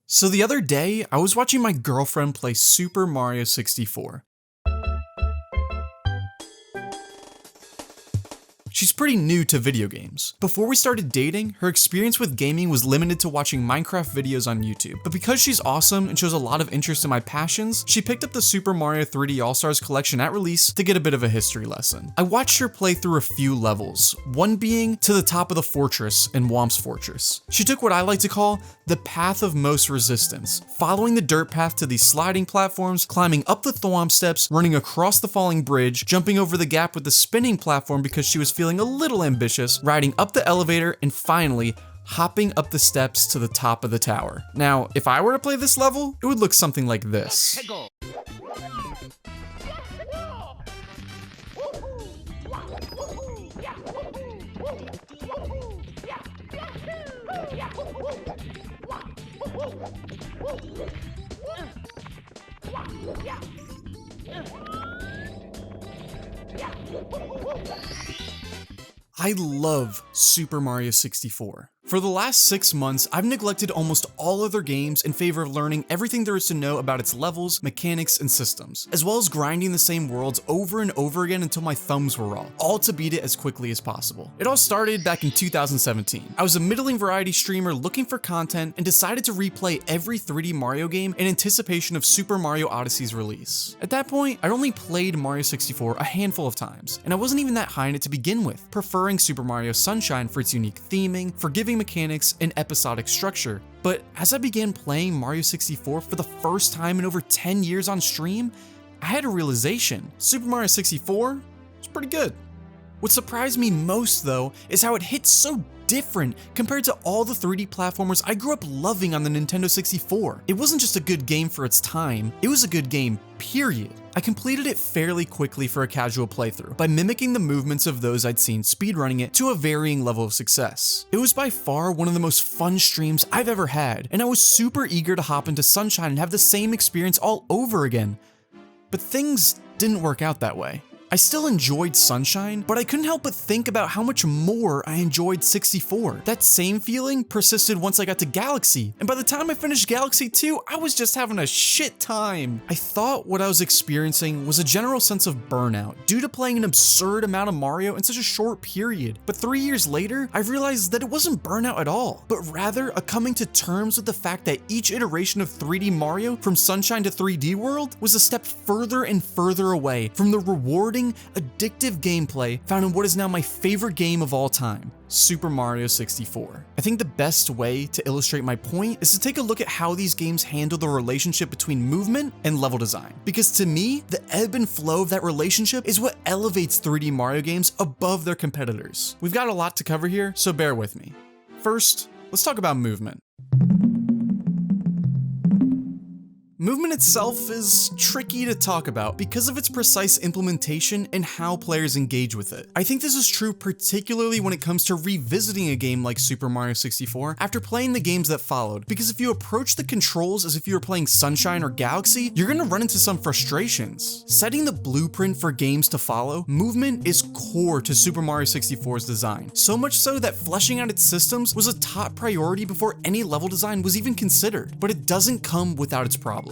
So the other day, I was watching my girlfriend play Super Mario 64. She's pretty new to video games. Before we started dating, her experience with gaming was limited to watching Minecraft videos on YouTube. But because she's awesome and shows a lot of interest in my passions, she picked up the Super Mario 3D All-Stars collection at release to get a bit of a history lesson. I watched her play through a few levels, one being to the top of the fortress in Whomp's fortress. She took what I like to call the path of most resistance, following the dirt path to these sliding platforms, climbing up the Thwomp steps, running across the falling bridge, jumping over the gap with the spinning platform because she was feeling a little ambitious, riding up the elevator, and finally hopping up the steps to the top of the tower. Now, if I were to play this level, it would look something like this. I love Super Mario 64. For the last 6 months, I've neglected almost all other games in favor of learning everything there is to know about its levels, mechanics, and systems, as well as grinding the same worlds over and over again until my thumbs were raw, all to beat it as quickly as possible. It all started back in 2017. I was a middling variety streamer looking for content and decided to replay every 3D Mario game in anticipation of Super Mario Odyssey's release. At that point, I'd only played Mario 64 a handful of times, and I wasn't even that high in it to begin with, preferring Super Mario Sunshine for its unique theming, forgiving mechanics, and episodic structure. But as I began playing Mario 64 for the first time in over 10 years on stream, I had a realization. Super Mario 64 was pretty good. What surprised me most, though, is how it hits so different compared to all the 3D platformers I grew up loving on the Nintendo 64. It wasn't just a good game for its time, it was a good game, period. I completed it fairly quickly for a casual playthrough by mimicking the movements of those I'd seen speedrunning it to a varying level of success. It was by far one of the most fun streams I've ever had, and I was super eager to hop into Sunshine and have the same experience all over again. But things didn't work out that way. I still enjoyed Sunshine, but I couldn't help but think about how much more I enjoyed 64. That same feeling persisted once I got to Galaxy, and by the time I finished Galaxy 2, I was just having a shit time. I thought what I was experiencing was a general sense of burnout due to playing an absurd amount of Mario in such a short period. But 3 years later, I realized that it wasn't burnout at all, but rather a coming to terms with the fact that each iteration of 3D Mario from Sunshine to 3D World was a step further and further away from the rewarding, addictive gameplay found in what is now my favorite game of all time, Super Mario 64. I think the best way to illustrate my point is to take a look at how these games handle the relationship between movement and level design. Because to me, the ebb and flow of that relationship is what elevates 3D Mario games above their competitors. We've got a lot to cover here, so bear with me. First, let's talk about movement. Movement itself is tricky to talk about because of its precise implementation and how players engage with it. I think this is true particularly when it comes to revisiting a game like Super Mario 64 after playing the games that followed, because if you approach the controls as if you were playing Sunshine or Galaxy, you're gonna run into some frustrations. Setting the blueprint for games to follow, movement is core to Super Mario 64's design, so much so that fleshing out its systems was a top priority before any level design was even considered, but it doesn't come without its problems.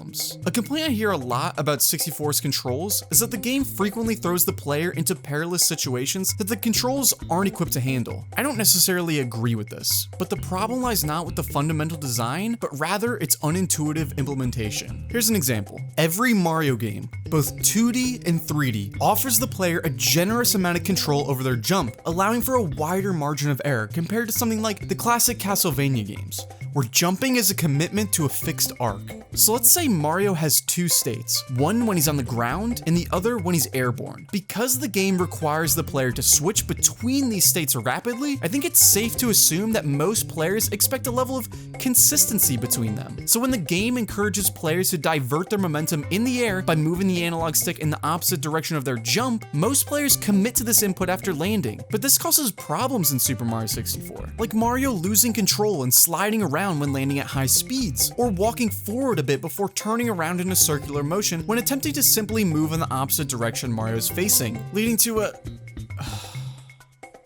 A complaint I hear a lot about 64's controls is that the game frequently throws the player into perilous situations that the controls aren't equipped to handle. I don't necessarily agree with this, but the problem lies not with the fundamental design, but rather its unintuitive implementation. Here's an example. Every Mario game, both 2D and 3D, offers the player a generous amount of control over their jump, allowing for a wider margin of error compared to something like the classic Castlevania games, where jumping is a commitment to a fixed arc. So let's say Mario has two states, one when he's on the ground and the other when he's airborne. Because the game requires the player to switch between these states rapidly, I think it's safe to assume that most players expect a level of consistency between them. So when the game encourages players to divert their momentum in the air by moving the analog stick in the opposite direction of their jump, most players commit to this input after landing. But this causes problems in Super Mario 64, like Mario losing control and sliding around when landing at high speeds, or walking forward a bit before turning around in a circular motion when attempting to simply move in the opposite direction Mario's facing, leading to a...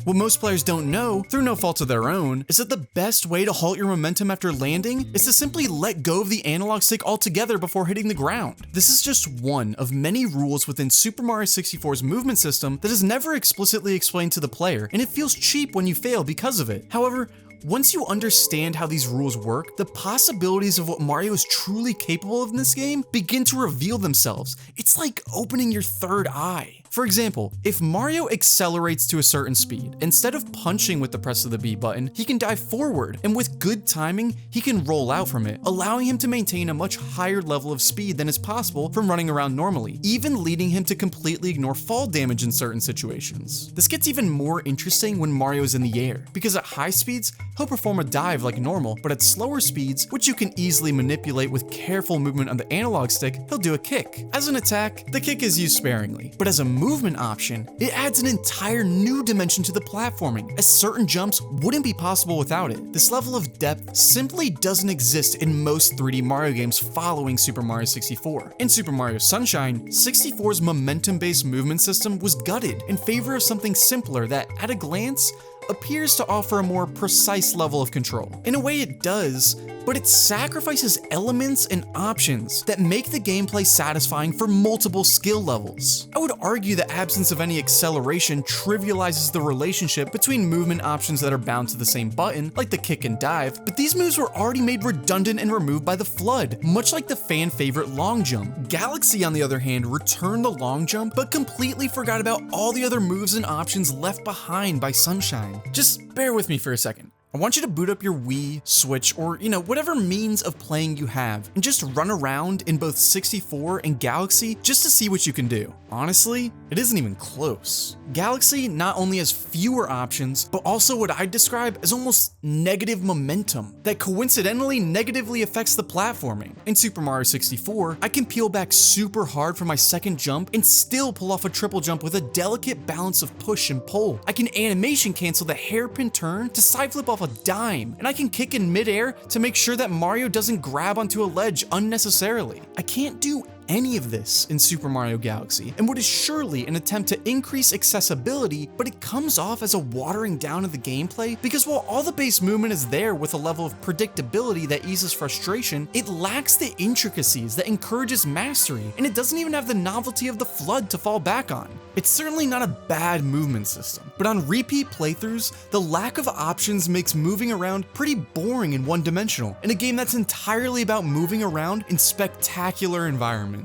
What most players don't know, through no fault of their own, is that the best way to halt your momentum after landing is to simply let go of the analog stick altogether before hitting the ground. This is just one of many rules within Super Mario 64's movement system that is never explicitly explained to the player, and it feels cheap when you fail because of it. However, once you understand how these rules work, the possibilities of what Mario is truly capable of in this game begin to reveal themselves. It's like opening your third eye. For example, if Mario accelerates to a certain speed, instead of punching with the press of the B button, he can dive forward, and with good timing, he can roll out from it, allowing him to maintain a much higher level of speed than is possible from running around normally, even leading him to completely ignore fall damage in certain situations. This gets even more interesting when Mario is in the air, because at high speeds, he'll perform a dive like normal, but at slower speeds, which you can easily manipulate with careful movement on the analog stick, he'll do a kick. As an attack, the kick is used sparingly, but as a movement option, it adds an entire new dimension to the platforming, as certain jumps wouldn't be possible without it. This level of depth simply doesn't exist in most 3D Mario games following Super Mario 64. In Super Mario Sunshine, 64's momentum-based movement system was gutted in favor of something simpler that, at a glance, appears to offer a more precise level of control. In a way it does, but it sacrifices elements and options that make the gameplay satisfying for multiple skill levels. I would argue the absence of any acceleration trivializes the relationship between movement options that are bound to the same button, like the kick and dive, but these moves were already made redundant and removed by the FLUDD, much like the fan favorite long jump. Galaxy, on the other hand, returned the long jump, but completely forgot about all the other moves and options left behind by Sunshine. Just bear with me for a second. I want you to boot up your Wii, Switch, or whatever means of playing you have, and just run around in both 64 and Galaxy just to see what you can do. Honestly, it isn't even close. Galaxy not only has fewer options, but also what I'd describe as almost negative momentum that coincidentally negatively affects the platforming. In Super Mario 64, I can peel back super hard for my second jump and still pull off a triple jump with a delicate balance of push and pull. I can animation cancel the hairpin turn to side flip off a dime, and I can kick in midair to make sure that Mario doesn't grab onto a ledge unnecessarily. I can't do any of this in Super Mario Galaxy, and what is surely an attempt to increase accessibility, but it comes off as a watering down of the gameplay because while all the base movement is there with a level of predictability that eases frustration, it lacks the intricacies that encourages mastery, and it doesn't even have the novelty of the FLUDD to fall back on. It's certainly not a bad movement system, but on repeat playthroughs, the lack of options makes moving around pretty boring and one-dimensional in a game that's entirely about moving around in spectacular environments.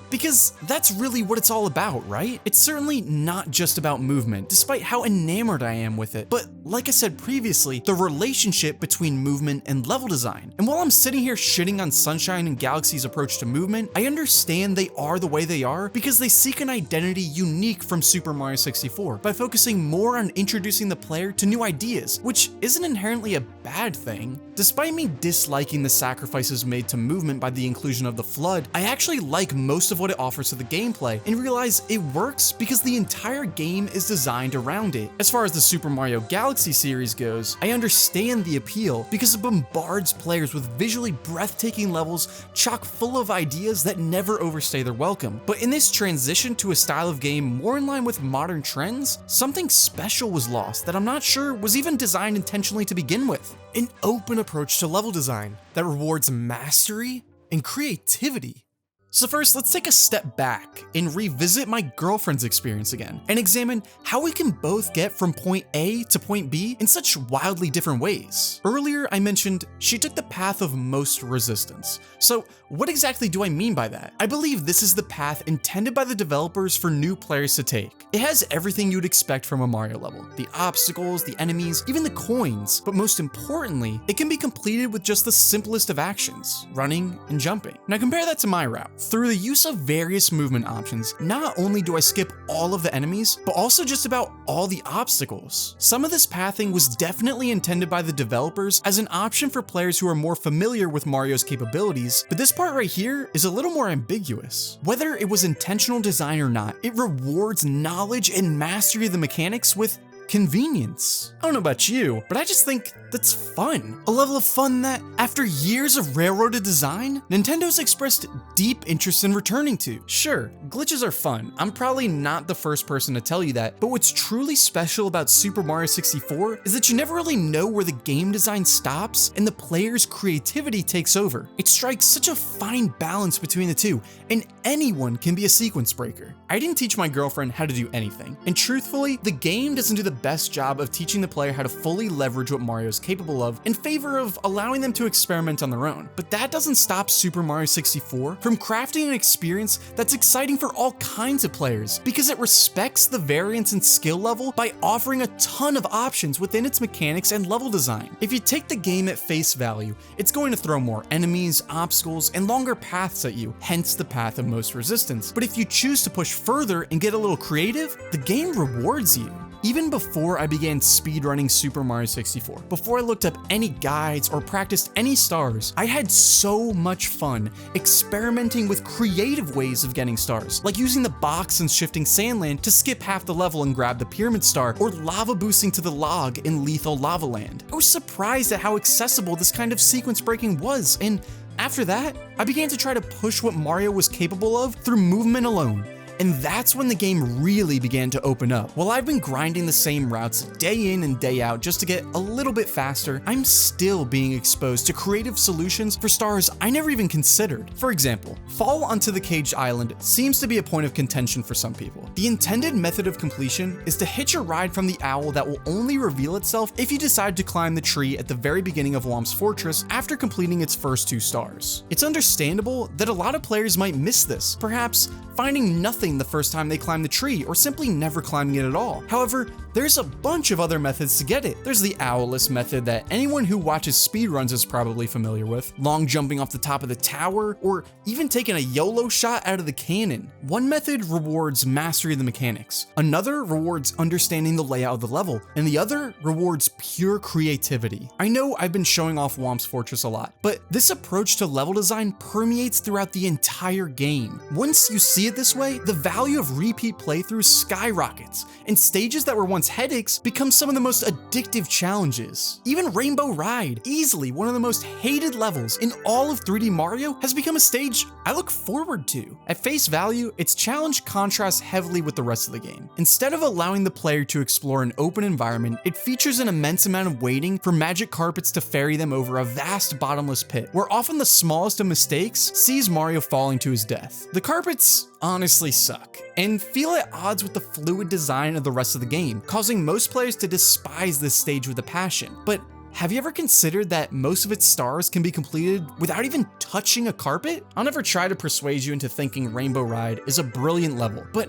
Because that's really what it's all about, right? It's certainly not just about movement, despite how enamored I am with it, but like I said previously, the relationship between movement and level design. And while I'm sitting here shitting on Sunshine and Galaxy's approach to movement, I understand they are the way they are because they seek an identity unique from Super Mario 64 by focusing more on introducing the player to new ideas, which isn't inherently a bad thing. Despite me disliking the sacrifices made to movement by the inclusion of the FLUDD, I actually like most of what it offers to the gameplay and realize it works because the entire game is designed around it. As far as the Super Mario Galaxy series goes, I understand the appeal because it bombards players with visually breathtaking levels chock full of ideas that never overstay their welcome. But in this transition to a style of game more in line with modern trends, something special was lost that I'm not sure was even designed intentionally to begin with. An open approach to level design that rewards mastery and creativity. So first, let's take a step back and revisit my girlfriend's experience again and examine how we can both get from point A to point B in such wildly different ways. Earlier, I mentioned she took the path of most resistance. So what exactly do I mean by that? I believe this is the path intended by the developers for new players to take. It has everything you'd expect from a Mario level, the obstacles, the enemies, even the coins, but most importantly, it can be completed with just the simplest of actions, running and jumping. Now compare that to my route. Through the use of various movement options, not only do I skip all of the enemies, but also just about all the obstacles. Some of this pathing was definitely intended by the developers as an option for players who are more familiar with Mario's capabilities, but this part right here is a little more ambiguous. Whether it was intentional design or not, it rewards knowledge and mastery of the mechanics with convenience. I don't know about you, but I just think that's fun. A level of fun that, after years of railroaded design, Nintendo's expressed deep interest in returning to. Sure, glitches are fun. I'm probably not the first person to tell you that, but what's truly special about Super Mario 64 is that you never really know where the game design stops and the player's creativity takes over. It strikes such a fine balance between the two, and anyone can be a sequence breaker. I didn't teach my girlfriend how to do anything, and truthfully, the game doesn't do the best job of teaching the player how to fully leverage what Mario is capable of in favor of allowing them to experiment on their own. But that doesn't stop Super Mario 64 from crafting an experience that's exciting for all kinds of players, because it respects the variance and skill level by offering a ton of options within its mechanics and level design. If you take the game at face value, it's going to throw more enemies, obstacles, and longer paths at you, hence the path of most resistance. But if you choose to push further and get a little creative, the game rewards you. Even before I began speedrunning Super Mario 64, before I looked up any guides or practiced any stars, I had so much fun experimenting with creative ways of getting stars, like using the box and shifting sandland to skip half the level and grab the pyramid star, or lava boosting to the log in Lethal Lava Land. I was surprised at how accessible this kind of sequence breaking was, and after that, I began to try to push what Mario was capable of through movement alone. And that's when the game really began to open up. While I've been grinding the same routes day in and day out just to get a little bit faster, I'm still being exposed to creative solutions for stars I never even considered. For example, Fall onto the Caged Island seems to be a point of contention for some people. The intended method of completion is to hitch a ride from the owl that will only reveal itself if you decide to climb the tree at the very beginning of Whomp's fortress after completing its first 2 stars. It's understandable that a lot of players might miss this, perhaps finding nothing the first time they climb the tree, or simply never climbing it at all. However, there's a bunch of other methods to get it. There's the owlless method that anyone who watches speedruns is probably familiar with, long jumping off the top of the tower, or even taking a YOLO shot out of the cannon. One method rewards mastery of the mechanics, another rewards understanding the layout of the level, and the other rewards pure creativity. I know I've been showing off Whomp's Fortress a lot, but this approach to level design permeates throughout the entire game. Once you see it this way, the value of repeat playthroughs skyrockets, and stages that were once headaches become some of the most addictive challenges. Even Rainbow Ride, easily one of the most hated levels in all of 3D Mario, has become a stage I look forward to. At face value, its challenge contrasts heavily with the rest of the game. Instead of allowing the player to explore an open environment, it features an immense amount of waiting for magic carpets to ferry them over a vast bottomless pit, where often the smallest of mistakes sees Mario falling to his death. The carpets honestly suck, and feel at odds with the fluid design of the rest of the game, causing most players to despise this stage with a passion. But have you ever considered that most of its stars can be completed without even touching a carpet? I'll never try to persuade you into thinking Rainbow Ride is a brilliant level, but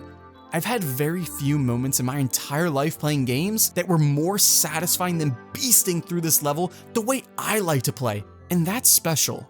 I've had very few moments in my entire life playing games that were more satisfying than beasting through this level the way I like to play, and that's special.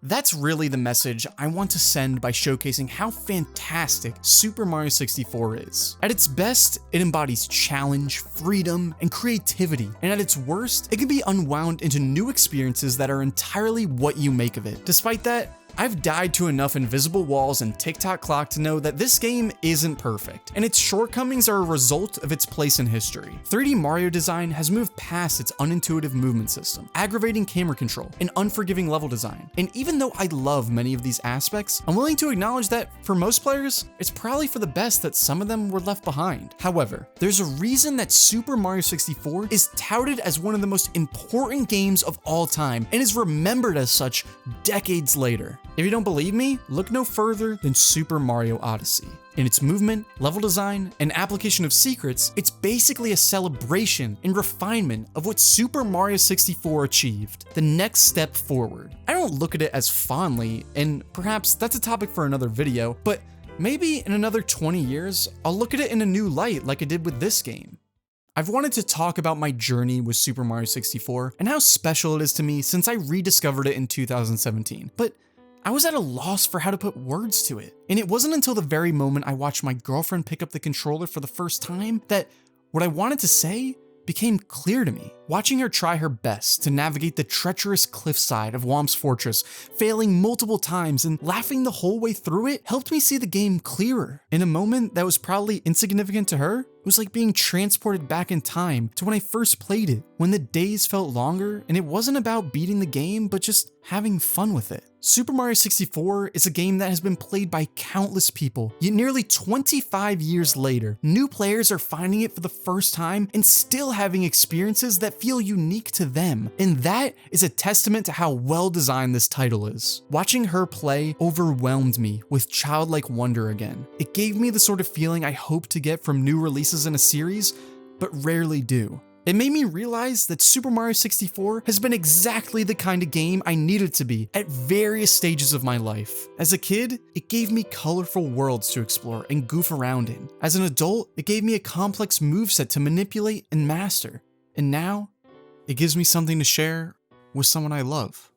That's really the message I want to send by showcasing how fantastic Super Mario 64 is. At its best, it embodies challenge, freedom, and creativity, and at its worst, it can be unwound into new experiences that are entirely what you make of it. Despite that, I've died to enough invisible walls and TikTok clock to know that this game isn't perfect, and its shortcomings are a result of its place in history. 3D Mario design has moved past its unintuitive movement system, aggravating camera control, and unforgiving level design. And even though I love many of these aspects, I'm willing to acknowledge that for most players, it's probably for the best that some of them were left behind. However, there's a reason that Super Mario 64 is touted as one of the most important games of all time, and is remembered as such decades later. If you don't believe me, look no further than Super Mario Odyssey. In its movement, level design, and application of secrets, it's basically a celebration and refinement of what Super Mario 64 achieved, the next step forward. I don't look at it as fondly, and perhaps that's a topic for another video, but maybe in another 20 years, I'll look at it in a new light like I did with this game. I've wanted to talk about my journey with Super Mario 64 and how special it is to me since I rediscovered it in 2017, but I was at a loss for how to put words to it. And it wasn't until the very moment I watched my girlfriend pick up the controller for the first time that what I wanted to say became clear to me. Watching her try her best to navigate the treacherous cliffside of Whomp's Fortress, failing multiple times and laughing the whole way through it, helped me see the game clearer. In a moment that was probably insignificant to her, it was like being transported back in time to when I first played it, when the days felt longer and it wasn't about beating the game, but just having fun with it. Super Mario 64 is a game that has been played by countless people, yet nearly 25 years later, new players are finding it for the first time and still having experiences that feel unique to them. And that is a testament to how well designed this title is. Watching her play overwhelmed me with childlike wonder again. It gave me the sort of feeling I hope to get from new releases in a series, but rarely do. It made me realize that Super Mario 64 has been exactly the kind of game I needed to be at various stages of my life. As a kid, it gave me colorful worlds to explore and goof around in. As an adult, it gave me a complex moveset to manipulate and master. And now, it gives me something to share with someone I love.